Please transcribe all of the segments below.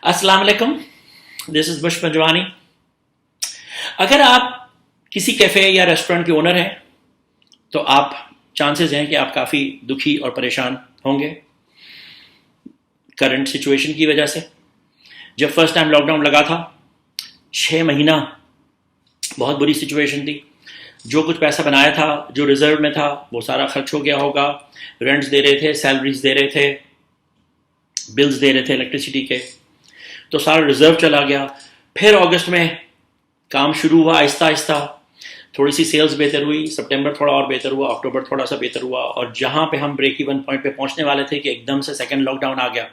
السلام علیکم. دس از بش پنجوانی. اگر آپ کسی کیفے یا ریسٹورینٹ کے اونر ہیں تو آپ چانسز ہیں کہ آپ کافی دکھی اور پریشان ہوں گے کرنٹ سچویشن کی وجہ سے. جب فرسٹ ٹائم لاک ڈاؤن لگا تھا 6 مہینہ بہت بری سچویشن تھی. جو کچھ پیسہ بنایا تھا، جو ریزرو میں تھا، وہ سارا خرچ ہو گیا ہوگا. رینٹس دے رہے تھے، سیلریز دے رہے تھے، بلز دے رہے تھے الیکٹریسٹی کے، تو سارا ریزرو چلا گیا. پھر اگست میں کام شروع ہوا آہستہ آہستہ، تھوڑی سی سیلز بہتر ہوئی، سپٹمبر تھوڑا اور بہتر ہوا، اکتوبر تھوڑا سا بہتر ہوا، اور جہاں پہ ہم بریک ایون پوائنٹ پہ پہنچنے والے تھے کہ ایک دم سے سیکنڈ لاک ڈاؤن آ گیا.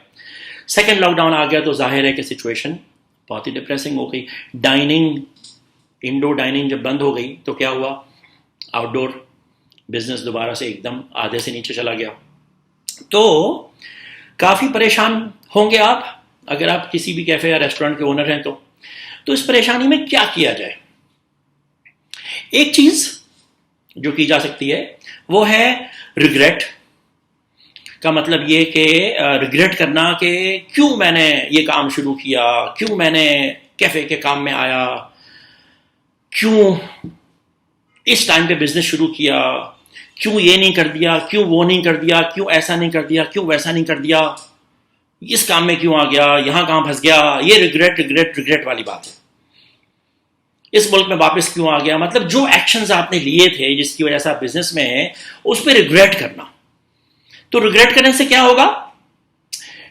سیکنڈ لاک ڈاؤن آ گیا تو ظاہر ہے کہ سچویشن بہت ہی ڈپریسنگ ہو گئی. انڈور ڈائننگ جب بند ہو گئی تو کیا ہوا، آؤٹ ڈور بزنس دوبارہ سے ایک دم آدھے سے نیچے چلا گیا. تو کافی پریشان ہوں گے آپ اگر آپ کسی بھی کیفے یا ریسٹورینٹ کے اونر ہیں تو اس پریشانی میں کیا کیا جائے. ایک چیز جو کی جا سکتی ہے وہ ہے ریگریٹ. کا مطلب یہ کہ ریگریٹ کرنا کہ کیوں میں نے یہ کام شروع کیا، کیوں میں نے کیفے کے کام میں آیا، کیوں اس ٹائم پہ بزنس شروع کیا، کیوں یہ نہیں کر دیا، کیوں وہ نہیں کر دیا، کیوں ایسا نہیں کر دیا، کیوں ویسا نہیں کر دیا، اس کام میں کیوں آ گیا، یہاں کہاں پھنس گیا. یہ ریگریٹ والی بات ہے. اس ملک میں واپس کیوں آ گیا، مطلب جو ایکشنز آپ نے لیے تھے جس کی وجہ سے آپ بزنس میں ہیں اس پہ ریگریٹ کرنا. تو ریگریٹ کرنے سے کیا ہوگا،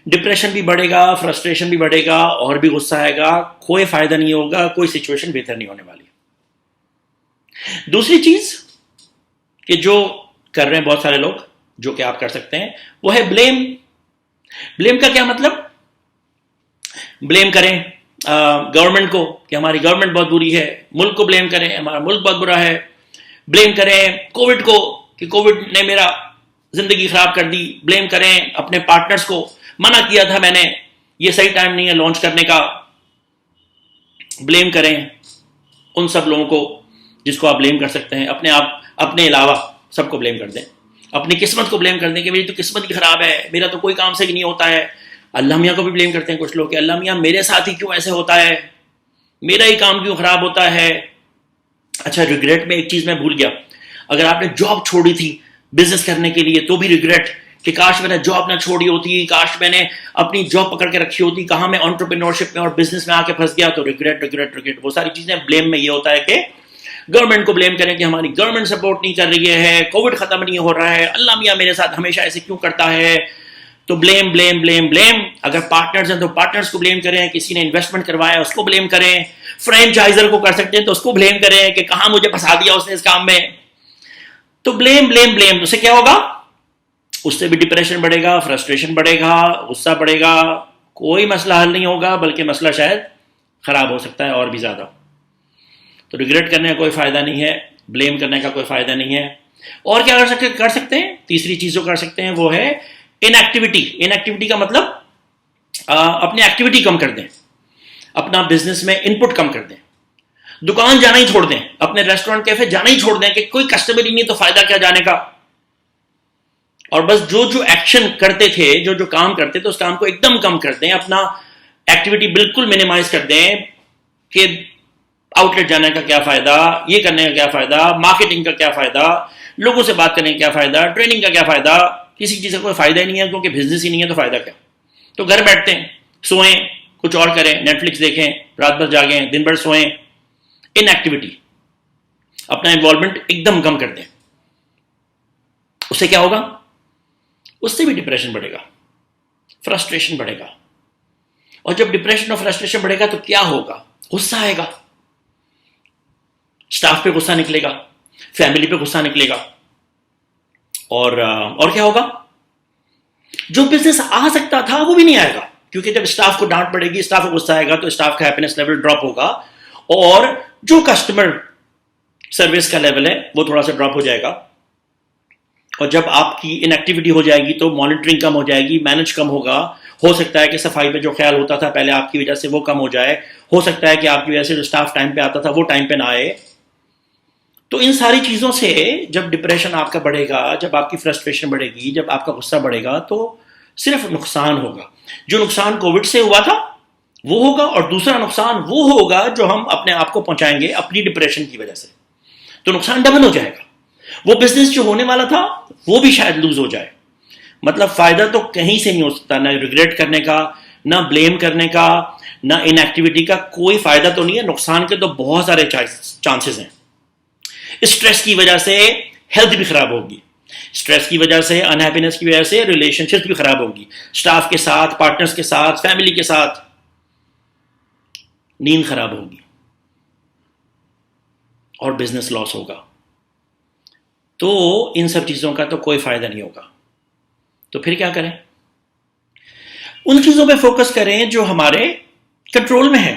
ڈپریشن بھی بڑھے گا، فرسٹریشن بھی بڑھے گا، اور بھی غصہ آئے گا، کوئی فائدہ نہیں ہوگا، کوئی سچویشن بہتر نہیں ہونے والی. دوسری چیز کہ جو کر رہے ہیں بہت سارے لوگ، جو کہ آپ کر سکتے ہیں، وہ ہے بلیم. بلیم کا کیا مطلب، بلیم کریں گورنمنٹ کو کہ ہماری گورنمنٹ بہت بری ہے، ملک کو بلیم کریں ہمارا ملک بہت برا ہے، بلیم کریں کووڈ کو کہ کووڈ نے میرا زندگی خراب کر دی، بلیم کریں اپنے پارٹنرز کو، منع کیا تھا میں نے، یہ صحیح ٹائم نہیں ہے لانچ کرنے کا. بلیم کریں ان سب لوگوں کو جس کو آپ بلیم کر سکتے ہیں. اپنے علاوہ سب کو بلیم کر دیں. اپنی قسمت کو بلیم کر دیں کہ میری تو قسمت ہی خراب ہے، میرا تو کوئی کام صحیح نہیں ہوتا ہے. اللہ میاں کو بھی بلیم کرتے ہیں کچھ لوگ کہ اللہ میاں میرے ساتھ ہی کیوں ایسے ہوتا ہے، میرا ہی کام کیوں خراب ہوتا ہے. اچھا، ریگریٹ میں ایک چیز میں بھول گیا، اگر آپ نے جاب چھوڑی تھی بزنس کرنے کے لیے تو بھی ریگریٹ کہ کاش میں نے جاب نہ چھوڑی ہوتی، کاش میں نے اپنی جاب پکڑ کے رکھی ہوتی، کہاں میں انٹرپرینورشپ میں اور بزنس میں آ کے پھنس گیا. تو ریگریٹ وہ ساری چیزیں. بلیم میں یہ ہوتا ہے کہ گورنمنٹ کو بلیم کریں کہ ہماری گورنمنٹ سپورٹ نہیں کر رہی ہے، کووڈ ختم نہیں ہو رہا ہے، اللہ میاں میرے ساتھ ہمیشہ ایسے کیوں کرتا ہے. تو بلیم. اگر پارٹنرز ہیں تو پارٹنرز کو بلیم کریں، کسی نے انویسٹمنٹ کروایا اس کو بلیم کریں، فرینچائزر کو کر سکتے ہیں تو اس کو بلیم کریں کہ کہاں مجھے پھنسا دیا اس نے اس کام میں. تو بلیم. اس سے کیا ہوگا، اس سے بھی ڈپریشن بڑھے گا، فرسٹریشن بڑھے گا، غصہ بڑھے گا، کوئی مسئلہ حل نہیں ہوگا، بلکہ مسئلہ شاید خراب ہو سکتا ہے اور بھی زیادہ. تو ریگریٹ کرنے کا کوئی فائدہ نہیں ہے، بلیم کرنے کا کوئی فائدہ نہیں ہے. اور کیا کر سکتے ہیں، تیسری چیز جو کر سکتے ہیں وہ ہے انیکٹیوٹی کا مطلب اپنی ایکٹیویٹی کم کر دیں، اپنا بزنس میں ان پٹ کم کر دیں، دکان جانا ہی چھوڑ دیں، اپنے ریسٹورینٹ کیفے جانا ہی چھوڑ دیں کہ کوئی کسٹمر ہی نہیں تو فائدہ کیا جانے کا. اور بس جو ایکشن کرتے تھے، جو کام کرتے تھے اس کام کو ایک دم کم کر دیں، اپنا ایکٹیویٹی بالکل منیمائز کر دیں کہ آؤٹ لیٹ جانے کا کیا فائدہ، یہ کرنے کا کیا فائدہ، مارکیٹنگ کا کیا فائدہ، لوگوں سے بات کرنے کا کیا فائدہ، ٹریننگ کا کیا فائدہ. کسی چیز کا کوئی فائدہ ہی نہیں ہے کیونکہ بزنس ہی نہیں ہے تو فائدہ کیا. تو گھر بیٹھتے ہیں، سوئیں، کچھ اور کریں، نیٹ فلکس دیکھیں، رات بھر جاگیں، دن بھر سوئیں. ان ایکٹیویٹی اپنا انوالومنٹ ایک دم کم کر دیں. اس سے کیا ہوگا، اس سے بھی ڈپریشن بڑھے گا، فرسٹریشن بڑھے گا. اور جب ڈپریشن اور فرسٹریشن بڑھے گا تو کیا ہوگا، غصہ آئے گا، اسٹاف پہ غصہ نکلے گا، فیملی پہ غصہ نکلے گا. اور کیا ہوگا، جو بزنس آ سکتا تھا وہ بھی نہیں آئے گا، کیونکہ جب اسٹاف کو ڈانٹ پڑے گی، اسٹاف کو غصہ آئے گا تو اسٹاف کا ہیپینس لیول ڈراپ ہوگا، اور جو کسٹمر سروس کا لیول ہے وہ تھوڑا سا ڈراپ ہو جائے گا. اور جب آپ کی ان ایکٹیویٹی ہو جائے گی تو مانیٹرنگ کم ہو جائے گی، مینج کم ہوگا. ہو سکتا ہے کہ صفائی پہ جو خیال ہوتا تھا پہلے آپ کی وجہ سے وہ کم ہو جائے، ہو سکتا ہے کہ آپ کی وجہ سے جو اسٹاف ٹائم پہ آتا تھا وہ ٹائم پہ نہ آئے. تو ان ساری چیزوں سے جب ڈپریشن آپ کا بڑھے گا، جب آپ کی فرسٹریشن بڑھے گی، جب آپ کا غصہ بڑھے گا تو صرف نقصان ہوگا. جو نقصان کووڈ سے ہوا تھا وہ ہوگا، اور دوسرا نقصان وہ ہوگا جو ہم اپنے آپ کو پہنچائیں گے اپنی ڈپریشن کی وجہ سے. تو نقصان ڈبل ہو جائے گا. وہ بزنس جو ہونے والا تھا وہ بھی شاید لوز ہو جائے. مطلب فائدہ تو کہیں سے نہیں ہو سکتا، نہ ریگریٹ کرنے کا، نہ بلیم کرنے کا، نہ ان ایکٹیویٹی کا. کوئی فائدہ تو نہیں ہے. نقصان کے تو بہت سارے چانسز ہیں. اسٹریس کی وجہ سے ہیلتھ بھی خراب ہوگی، اسٹریس کی وجہ سے، انہیپینس کی وجہ سے ریلیشن شپ بھی خراب ہوگی، اسٹاف کے ساتھ، پارٹنرز کے ساتھ، فیملی کے ساتھ. نیند خراب ہوگی اور بزنس لاس ہوگا. تو ان سب چیزوں کا تو کوئی فائدہ نہیں ہوگا. تو پھر کیا کریں؟ ان چیزوں پہ فوکس کریں جو ہمارے کنٹرول میں ہے.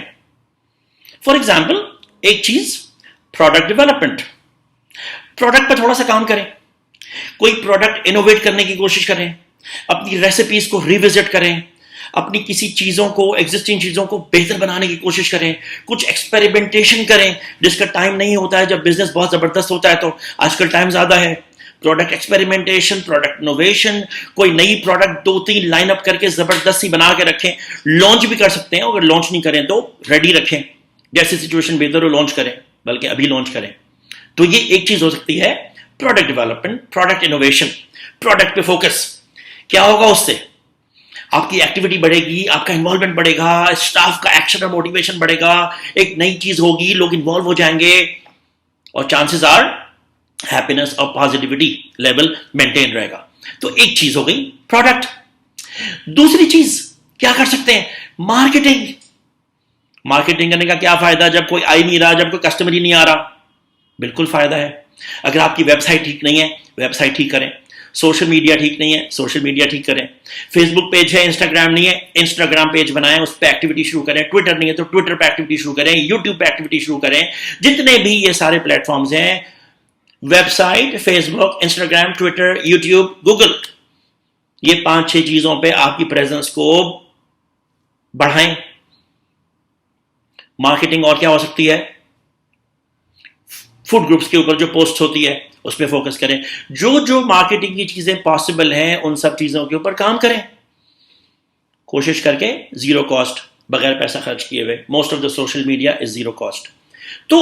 فار ایگزامپل ایک چیز پروڈکٹ ڈیولپمنٹ. پروڈکٹ پہ تھوڑا سا کام کریں، کوئی پروڈکٹ انوویٹ کرنے کی کوشش کریں، اپنی ریسیپیز کو ریوزٹ کریں، اپنی کسی چیزوں کو، ایگزسٹنگ چیزوں کو بہتر بنانے کی کوشش کریں، کچھ ایکسپیریمنٹیشن کریں جس کا ٹائم نہیں ہوتا ہے. جب بزنس بہت زبردست ہوتا ہے تو آج کل ٹائم زیادہ ہے. پروڈکٹ ایکسپیریمنٹیشن، پروڈکٹ انوویشن، کوئی نئی پروڈکٹ 2-3 لائن اپ کر کے زبردست سی بنا کے رکھیں. لانچ بھی کر سکتے ہیں، اگر لانچ نہیں کریں تو ریڈی رکھیں، جیسی سچویشن بہتر ہو لانچ کریں، بلکہ ابھی لانچ کریں. تو یہ ایک چیز ہو سکتی ہے، product development, product innovation. Product پہ فوکس. کیا ہوگا اس سے؟ آپ کی ایکٹیویٹی بڑھے گی، آپ کا انوالومنٹ بڑھے گا، اسٹاف کا ایکشن اور موٹیویشن بڑھے گا، ایک نئی چیز ہوگی، لوگ انوالو ہو جائیں گے، اور چانسز آر ہیپینس اور پازیٹیوٹی لیول مینٹین رہے گا. تو ایک چیز ہو گئی پروڈکٹ. دوسری چیز کیا کر سکتے ہیں؟ مارکیٹنگ. مارکیٹنگ کرنے کا کیا فائدہ جب کوئی آ ہی نہیں رہا، جب کوئی کسٹمر ہی نہیں آ رہا؟ بالکل فائدہ ہے. اگر آپ کی ویب سائٹ ٹھیک نہیں ہے، ویب سائٹ ٹھیک کریں. سوشل میڈیا ٹھیک نہیں ہے، سوشل میڈیا ٹھیک کریں. فیس بک پیج ہے، انسٹاگرام نہیں ہے، انسٹاگرام پیج بنائیں، اس پہ ایکٹیویٹی شروع کریں. ٹویٹر نہیں ہے تو ٹویٹر پہ ایکٹیویٹی شروع کریں، یوٹیوب پہ ایکٹیویٹی شروع کریں. جتنے بھی یہ سارے پلیٹ فارمز ہیں، ویب سائٹ، فیس بک، انسٹاگرام، ٹویٹر، یوٹیوب، گوگل، یہ 5-6 چیزوں پہ آپ کی پریزنس کو بڑھائیں. مارکیٹنگ اور کیا ہو سکتی ہے؟ فوڈ گروپس کے اوپر جو پوسٹ ہوتی ہے اس پہ فوکس کریں. جو مارکیٹنگ کی چیزیں پاسبل ہیں ان سب چیزوں کے اوپر کام کریں، کوشش کر کے زیرو کاسٹ، بغیر پیسہ خرچ کیے ہوئے. Most of the social media is zero cost. تو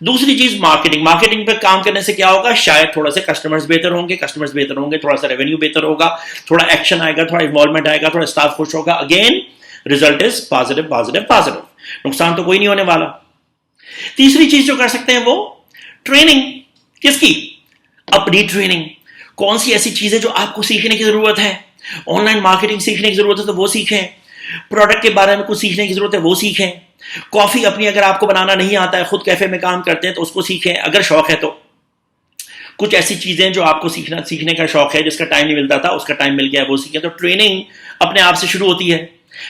دوسری چیز مارکیٹنگ. مارکیٹنگ پہ کام کرنے سے کیا ہوگا؟ شاید تھوڑا سے کسٹمرز بہتر ہوں گے، کسٹمرز بہتر ہوں گے، تھوڑا سا ریونیو بہتر ہوگا، تھوڑا ایکشن آئے گا، تھوڑا انوالومنٹ آئے گا، تھوڑا اسٹاف خوش ہوگا. Again result is positive positive positive. نقصان تو کوئی نہیں ہونے والا. تیسری چیز جو کر سکتے ہیں وہ ٹریننگ. کس کی؟ اپنی ٹریننگ. کون سی ایسی چیزیں جو آپ کو سیکھنے کی ضرورت ہے؟ آن لائن مارکیٹنگ سیکھنے کی ضرورت ہے تو وہ سیکھیں. پروڈکٹ کے بارے میں کچھ سیکھنے کی ضرورت ہے وہ سیکھیں. کافی اپنی اگر آپ کو بنانا نہیں آتا ہے، خود کیفے میں کام کرتے ہیں تو اس کو سیکھیں اگر شوق ہے تو. کچھ ایسی چیزیں جو آپ کو سیکھنے کا شوق ہے، جس کا ٹائم نہیں ملتا تھا، اس کا ٹائم مل گیا ہے، وہ سیکھیں. تو ٹریننگ اپنے آپ سے شروع ہوتی ہے.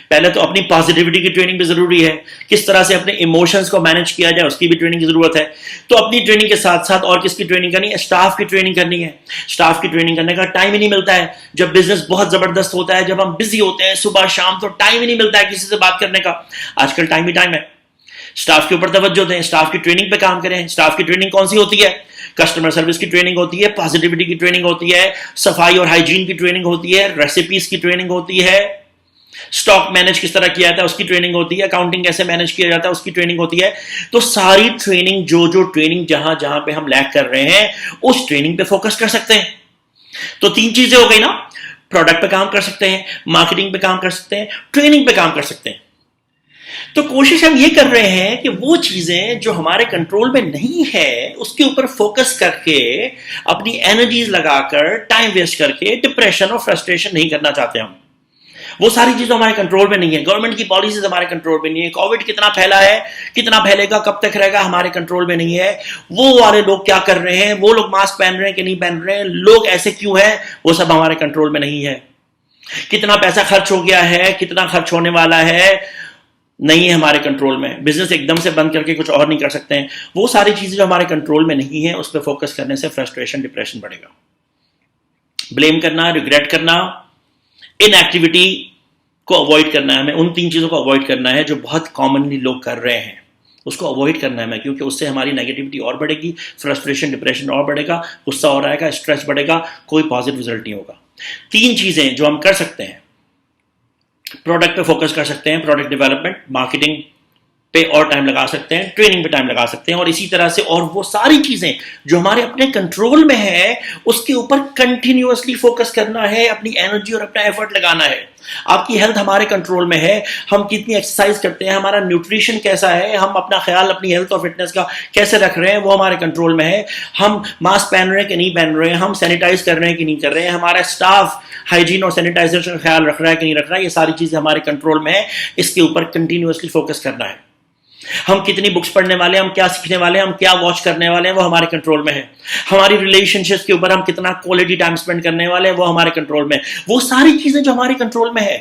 پہلے تو اپنی پازیٹیوٹی کی ٹریننگ بھی ضروری ہے، کس طرح سے اپنے ایموشنز کو مینج کیا جائے اس کی بھی ٹریننگ کی ضرورت ہے. تو اپنی ٹریننگ کے ساتھ ساتھ اور کس کی ٹریننگ کرنی ہے؟ اسٹاف کی ٹریننگ کرنی ہے. اسٹاف کی ٹریننگ کرنے کا ٹائم ہی نہیں ملتا ہے. جب بزنس بہت زبردست ہوتا ہے، جب ہم بزی ہوتے ہیں صبح شام، تو ٹائم ہی نہیں ملتا ہے کسی سے بات کرنے کا. آج کل ٹائم ہی ٹائم ہے. اسٹاف کے اوپر توجہ دیں، اسٹاف کی ٹریننگ پہ کام کریں. اسٹاف کی ٹریننگ کون سی ہوتی ہے؟ کسٹمر سروس کی ٹریننگ ہوتی ہے، پازیٹیوٹی کی ٹریننگ ہوتی ہے، صفائی اور ہائیجین کی ٹریننگ ہوتی ہے، ریسیپیز کی ٹریننگ ہوتی ہے، اسٹاک مینج کس طرح کیا جاتا ہے اس کی ٹریننگ ہوتی ہے، اکاؤنٹنگ کیسے مینج کیا جاتا ہے اس کی ٹریننگ ہوتی ہے. تو ساری ٹریننگ، جو ٹریننگ جہاں پہ ہم لیک کر رہے ہیں اس ٹریننگ پہ فوکس کر سکتے ہیں. تو 3 چیزیں ہو گئی نا. پروڈکٹ پہ کام کر سکتے ہیں، مارکیٹنگ پہ کام کر سکتے ہیں، ٹریننگ پہ کام کر سکتے ہیں. تو کوشش ہم یہ کر رہے ہیں کہ وہ چیزیں جو ہمارے کنٹرول میں نہیں ہے اس کے اوپر فوکس کر کے، اپنی انرجیز لگا کر، ٹائم ویسٹ کر کے ڈپریشن اور فرسٹریشن نہیں کرنا چاہتے ہم. وہ ساری چیزیں ہمارے کنٹرول میں نہیں ہے. گورنمنٹ کی پالیسیز ہمارے کنٹرول میں نہیں ہے. کووڈ کتنا پھیلا ہے، کتنا پھیلے گا، کب تک رہے گا، ہمارے کنٹرول میں نہیں ہے. وہ والے لوگ کیا کر رہے ہیں، وہ لوگ ماسک پہن رہے ہیں کہ نہیں پہن رہے ہیں، لوگ ایسے کیوں ہیں، وہ سب ہمارے کنٹرول میں نہیں ہے. کتنا پیسہ خرچ ہو گیا ہے، کتنا خرچ ہونے والا ہے، نہیں ہے ہمارے کنٹرول میں. بزنس ایک دم سے بند کر کے کچھ اور نہیں کر سکتے ہیں. وہ ساری چیزیں جو ہمارے کنٹرول میں نہیں ہیں اس پہ فوکس کرنے سے فرسٹریشن، ڈپریشن بڑھے گا. بلیم کرنا، ریگریٹ کرنا، ان ایکٹیویٹی کو اوائڈ کرنا ہے ہمیں. ان 3 چیزوں کو اوائڈ کرنا ہے جو بہت کامنلی لوگ کر رہے ہیں. اس کو اوائڈ کرنا ہے ہمیں، کیونکہ اس سے ہماری نیگیٹیوٹی اور بڑھے گی، فرسٹریشن، ڈپریشن اور بڑھے گا، غصہ اور آئے گا، اسٹریس بڑھے گا، کوئی پازیٹیو رزلٹ نہیں ہوگا. 3 چیزیں جو ہم کر سکتے ہیں: پروڈکٹ پہ فوکس کر سکتے ہیں, پروڈکٹ ڈیولپمنٹ, مارکیٹنگ پہ اور ٹائم لگا سکتے ہیں, ٹریننگ پہ ٹائم لگا سکتے ہیں, اور اسی طرح سے اور وہ ساری چیزیں جو ہمارے اپنے کنٹرول میں ہے اس کے اوپر کنٹینیوسلی فوکس کرنا ہے, اپنی انرجی اور اپنا ایفرٹ لگانا ہے. آپ کی ہیلتھ ہمارے کنٹرول میں ہے, ہم کتنی ایکسرسائز کرتے ہیں, ہمارا نیوٹریشن کیسا ہے, ہم اپنا خیال اپنی ہیلتھ اور فٹنس کا کیسے رکھ رہے ہیں, وہ ہمارے کنٹرول میں ہے. ہم ماسک پہن رہے ہیں کہ نہیں پہن رہے ہیں, ہم سینیٹائز کر رہے ہیں کہ نہیں کر رہے ہیں, ہمارا اسٹاف ہائیجین اور سینیٹائزیشن کا خیال رکھ رہا ہے کہ نہیں رکھ رہا ہے, یہ ساری چیزیں ہمارے کنٹرول میں ہے. اس کے اوپر کنٹینیوسلی فوکس کرنا ہے. ہم کتنی بکس پڑھنے والے ہیں, ہم کیا سیکھنے والے ہیں, ہم کیا واچ کرنے والے ہیں, وہ ہمارے کنٹرول میں ہے. ہماری ریلیشن شپس کے اوپر ہم کتنا کوالٹی ٹائم اسپینڈ کرنے والے ہیں, وہ ہمارے کنٹرول میں ہے. وہ ساری چیزیں جو ہمارے کنٹرول میں ہے.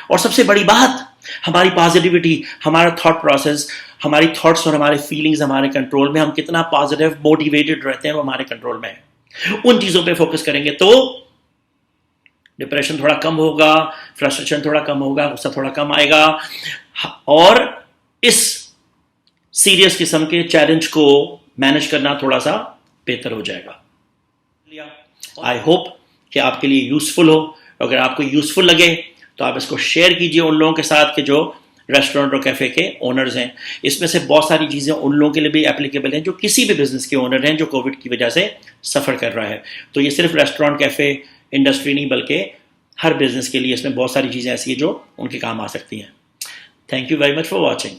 اور سب سے بڑی بات, ہماری پازیٹیوٹی, ہمارا تھاٹ پروسیس, ہماری تھاٹس اور ہماری فیلنگز ہمارے کنٹرول میں, ہم کتنا پازیٹیو موٹیویٹڈ رہتے ہیں, وہ ہمارے کنٹرول میں ہے. ان چیزوں پہ فوکس کریں گے تو ڈپریشن تھوڑا کم ہوگا, فرسٹریشن تھوڑا کم ہوگا, غصہ تھوڑا کم آئے گا, اور اس سیریس قسم کے چیلنج کو مینج کرنا تھوڑا سا بہتر ہو جائے گا. آئی ہوپ کہ آپ کے لیے یوزفل ہو. اگر آپ کو یوزفل لگے تو آپ اس کو شیئر کیجیے ان لوگوں کے ساتھ کہ جو ریسٹورینٹ اور کیفے کے اونرز ہیں. اس میں سے بہت ساری چیزیں ان لوگوں کے لیے بھی اپلیکیبل ہیں جو کسی بھی بزنس کے اونر ہیں جو کووڈ کی وجہ سے سفر کر رہا ہے. تو یہ صرف ریسٹورینٹ کیفے انڈسٹری نہیں, بلکہ ہر بزنس کے لیے اس میں بہت ساری چیزیں ایسی ہیں جو ان کے کام آ سکتی ہیں. Thank you very much for watching.